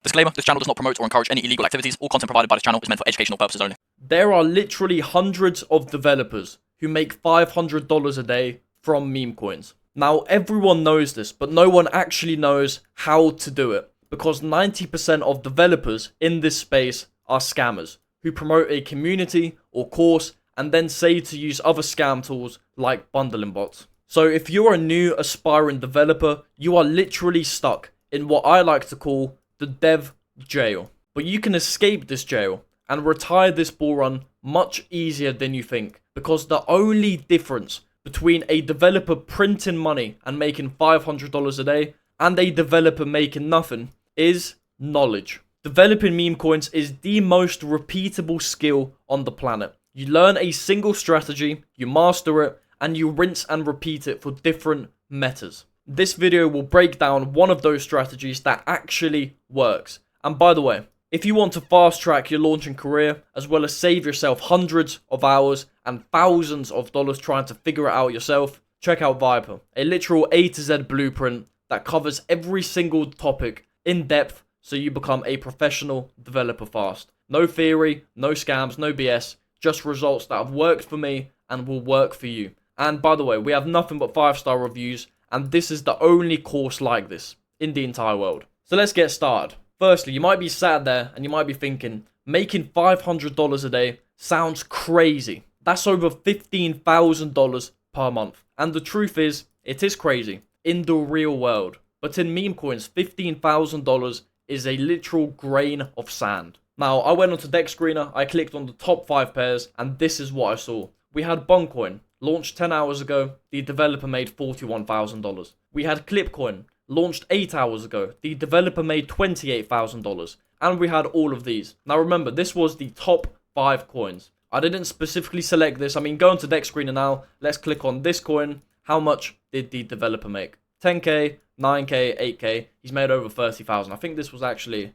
Disclaimer, this channel does not promote or encourage any illegal activities. All content provided by this channel is meant for educational purposes only. There are literally hundreds of developers who make $500 a day from meme coins. Now, everyone knows this, but no one actually knows how to do it, because 90% of developers in this space are scammers who promote a community or course and then say to use other scam tools like bundling bots. So if you're a new aspiring developer, you are literally stuck in what I like to call the dev jail. But you can escape this jail and retire this bull run much easier than you think, because the only difference between a developer printing money and making $500 a day and a developer making nothing is knowledge. Developing meme coins is the most repeatable skill on the planet. You learn a single strategy, you master it, and you rinse and repeat it for different metas. This video will break down one of those strategies that actually works. And by the way, if you want to fast track your launching career, as well as save yourself hundreds of hours and thousands of dollars trying to figure it out yourself, check out Viper, a literal A to Z blueprint that covers every single topic in depth so you become a professional developer fast. No theory, no scams, no BS, just results that have worked for me and will work for you. And by the way, we have nothing but 5-star reviews, and this is the only course like this in the entire world. So let's get started. Firstly, you might be sat there and you might be thinking, making $500 a day sounds crazy. That's over $15,000 per month. And the truth is, it is crazy in the real world. But in meme coins, $15,000 is a literal grain of sand. Now, I went onto Deck Screener, I clicked on the top 5 pairs, and this is what I saw. We had Buncoin, launched 10 hours ago, the developer made $41,000. We had Clipcoin, launched 8 hours ago, the developer made $28,000. And we had all of these. Now remember, this was the top 5 coins. I didn't specifically select this. I mean, go into Deck Screener now, let's click on this coin. How much did the developer make? 10k, 9k, 8k, he's made over 30,000. I think this was actually,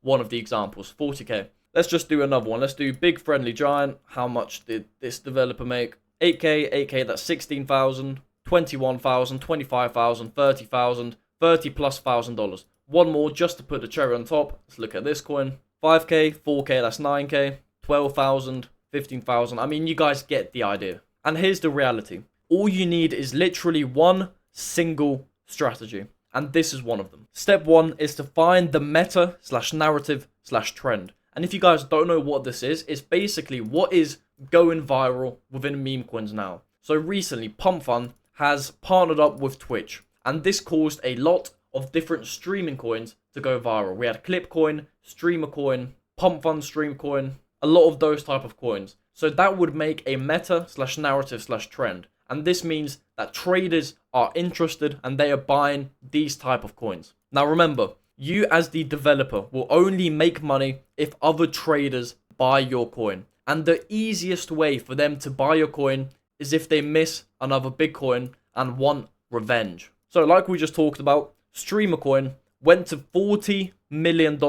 one of the examples, 40k. Let's just do another one. Let's do Big Friendly Giant. How much did this developer make? 8k, that's 16,000, 21,000, 25,000, 30,000, 30 plus $1,000. One more just to put the cherry on top. Let's look at this coin. 5k, 4k, that's 9k, 12,000, 15,000. I mean, you guys get the idea. And here's the reality. All you need is literally one single strategy. And this is one of them. Step 1 is to find the meta / narrative / trend. And if you guys don't know what this is, it's basically what is going viral within meme coins now. So recently, Pump Fun has partnered up with Twitch, and this caused a lot of different streaming coins to go viral. We had Clipcoin, Streamer Coin, Pump Fun Stream Coin, a lot of those type of coins. So that would make a meta / narrative / trend. And this means that traders are interested and they are buying these type of coins. Now remember, you as the developer will only make money if other traders buy your coin. And the easiest way for them to buy your coin is if they miss another big coin and want revenge. So like we just talked about, Streamer Coin went to $40 million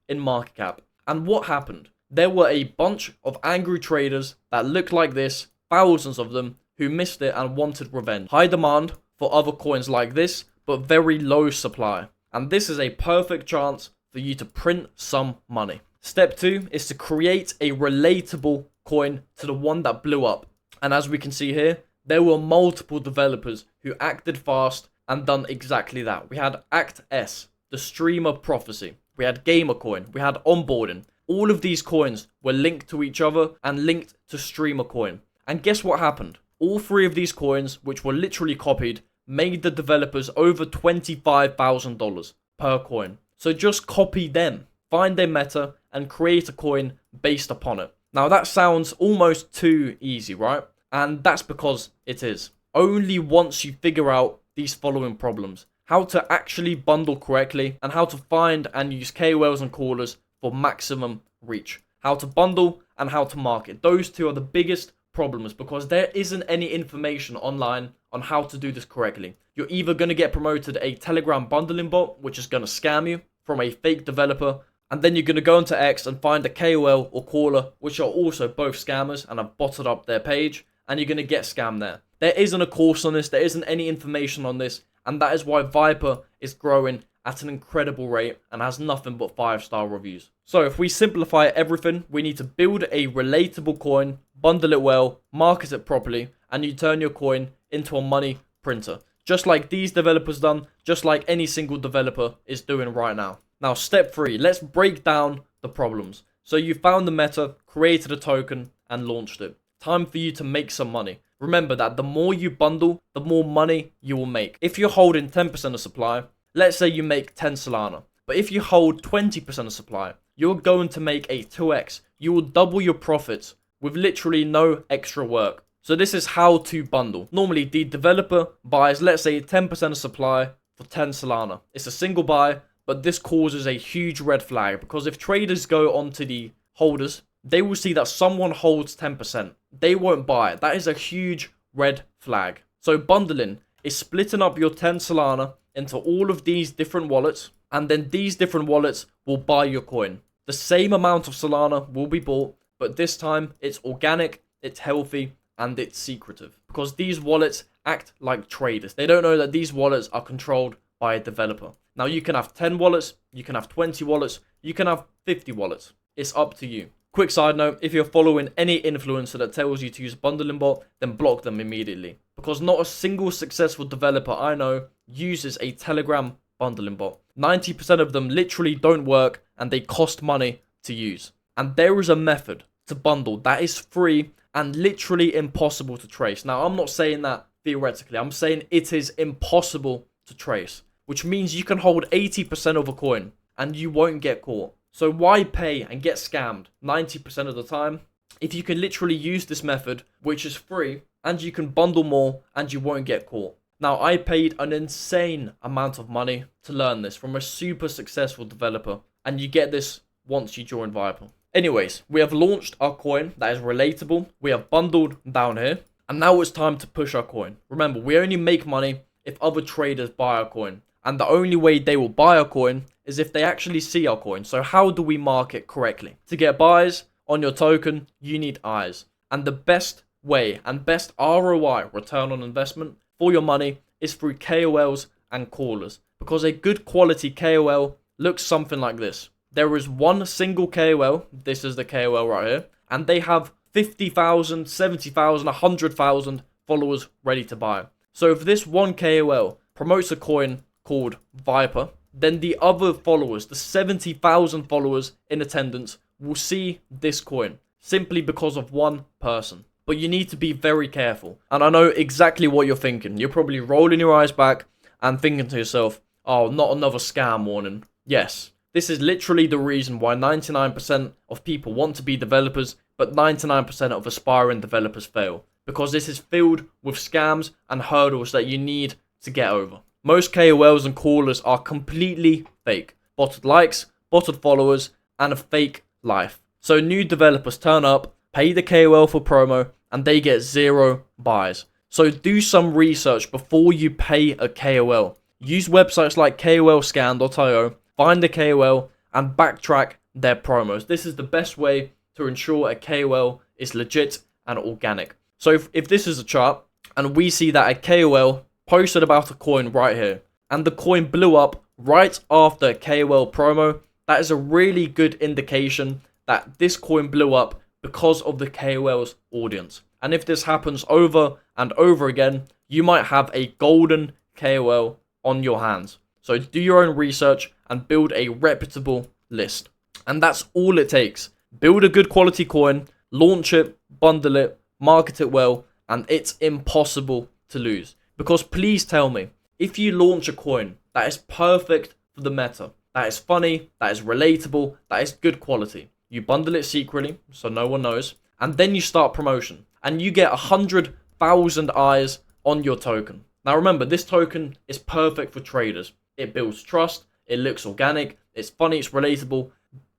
in market cap. And what happened? There were a bunch of angry traders that looked like this, thousands of them, who missed it and wanted revenge. High demand for other coins like this, but very low supply. And this is a perfect chance for you to print some money. Step 2 is to create a relatable coin to the one that blew up. And as we can see here, there were multiple developers who acted fast and done exactly that. We had Act S, the Streamer Prophecy. We had Gamer Coin. We had Onboarding. All of these coins were linked to each other and linked to Streamer Coin. And guess what happened? All 3 of these coins, which were literally copied, made the developers over $25,000 per coin. So just copy them, find their meta, and create a coin based upon it. Now that sounds almost too easy, right? And that's because it is. Only once you figure out these following problems: how to actually bundle correctly, and how to find and use KOLs and callers for maximum reach. How to bundle and how to market. Those 2 are the biggest problems, because there isn't any information online on how to do this correctly. You're either going to get promoted a Telegram bundling bot, which is going to scam you from a fake developer, and then you're going to go into X and find a KOL or caller, which are also both scammers and have botted up their page, and you're going to get scammed there. There isn't a course on this, there isn't any information on this, and that is why Viper is growing at an incredible rate and has nothing but 5-star reviews. So if we simplify everything, we need to build a relatable coin, bundle it well, market it properly, and you turn your coin into a money printer. Just like these developers done, just like any single developer is doing right now. Now, step 3, let's break down the problems. So you found the meta, created a token, and launched it. Time for you to make some money. Remember that the more you bundle, the more money you will make. If you're holding 10% of supply, let's say you make 10 Solana. But if you hold 20% of supply, you're going to make a 2x. You will double your profits with literally no extra work. So this is how to bundle. Normally, the developer buys, let's say, 10% of supply for 10 Solana. It's a single buy, but this causes a huge red flag because if traders go onto the holders, they will see that someone holds 10%. They won't buy it. That is a huge red flag. So bundling is splitting up your 10 Solana into all of these different wallets, and then these different wallets will buy your coin. The same amount of Solana will be bought, but this time it's organic, it's healthy, and it's secretive. Because these wallets act like traders. They don't know that these wallets are controlled by a developer. Now you can have 10 wallets, you can have 20 wallets, you can have 50 wallets. It's up to you. Quick side note, if you're following any influencer that tells you to use bundling bot, then block them immediately. Because not a single successful developer I know uses a Telegram bundling bot. 90% of them literally don't work and they cost money to use. And there is a method to bundle that is free and literally impossible to trace. Now, I'm not saying that theoretically. I'm saying it is impossible to trace, which means you can hold 80% of a coin and you won't get caught. So why pay and get scammed 90% of the time if you can literally use this method, which is free, and you can bundle more and you won't get caught? Now, I paid an insane amount of money to learn this from a super successful developer, and you get this once you join Viper. Anyways, we have launched our coin that is relatable. We have bundled down here, and now it's time to push our coin. Remember, we only make money if other traders buy our coin, and the only way they will buy our coin is if they actually see our coin. So how do we market correctly? To get buys on your token, you need eyes. And the best way and best ROI, return on investment, for your money is through KOLs and callers. Because a good quality KOL looks something like this. There is one single KOL, this is the KOL right here, and they have 50,000, 70,000, 100,000 followers ready to buy. So if this one KOL promotes a coin called Viper, then the other followers, the 70,000 followers in attendance, will see this coin simply because of one person. But you need to be very careful. And I know exactly what you're thinking. You're probably rolling your eyes back and thinking to yourself, oh, not another scam warning. Yes, this is literally the reason why 99% of people want to be developers, but 99% of aspiring developers fail. Because this is filled with scams and hurdles that you need to get over. Most KOLs and callers are completely fake. Botted likes, botted followers, and a fake life. So new developers turn up, pay the KOL for promo, and they get 0 buys. So do some research before you pay a KOL. Use websites like kolscan.io, find a KOL, and backtrack their promos. This is the best way to ensure a KOL is legit and organic. So if this is a chart, and we see that a KOL posted about a coin right here, and the coin blew up right after KOL promo, that is a really good indication that this coin blew up because of the KOL's audience. And if this happens over and over again, you might have a golden KOL on your hands. So do your own research and build a reputable list. And that's all it takes. Build a good quality coin, launch it, bundle it, market it well, and it's impossible to lose. Because please tell me, if you launch a coin that is perfect for the meta, that is funny, that is relatable, that is good quality, you bundle it secretly so no one knows, and then you start promotion, and you get 100,000 eyes on your token. Now remember, this token is perfect for traders. It builds trust, it looks organic, it's funny, it's relatable.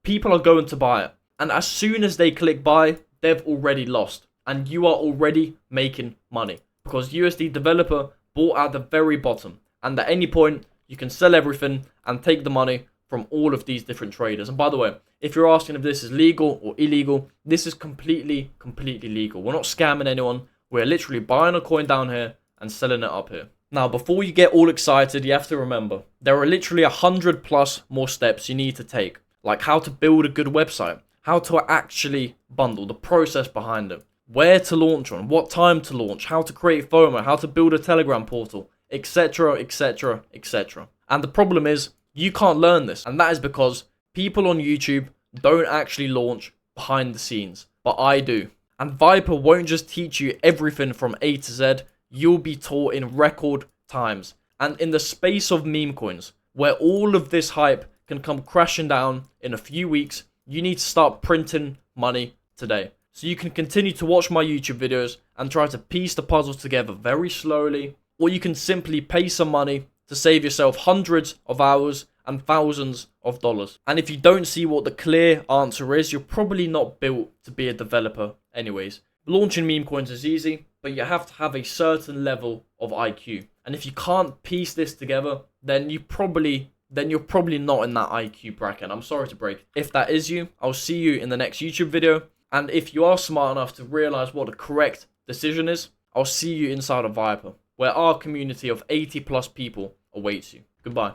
People are going to buy it. And as soon as they click buy, they've already lost. And you are already making money. Because USD developer bought at the very bottom. And at any point, you can sell everything and take the money from all of these different traders. And by the way, if you're asking if this is legal or illegal, this is completely legal. We're not scamming anyone. We're literally buying a coin down here and selling it up here. Now, before you get all excited, you have to remember, there are literally 100 plus more steps you need to take, like how to build a good website, how to actually bundle, the process behind it, where to launch on, what time to launch, how to create FOMO, how to build a Telegram portal, etc, etc, etc. And the problem is, you can't learn this, and that is because people on YouTube don't actually launch behind the scenes, but I do. And Viper won't just teach you everything from A to Z, you'll be taught in record times. And in the space of meme coins, where all of this hype can come crashing down in a few weeks, you need to start printing money today. So you can continue to watch my YouTube videos and try to piece the puzzle together very slowly, or you can simply pay some money to save yourself hundreds of hours and thousands of dollars. And if you don't see what the clear answer is, you're probably not built to be a developer anyways. Launching meme coins is easy, but you have to have a certain level of IQ. And if you can't piece this together, then you're probably not in that IQ bracket. I'm sorry to break. If that is you, I'll see you in the next YouTube video. And if you are smart enough to realize what the correct decision is, I'll see you inside of Viper, where our community of 80 plus people awaits you. Goodbye.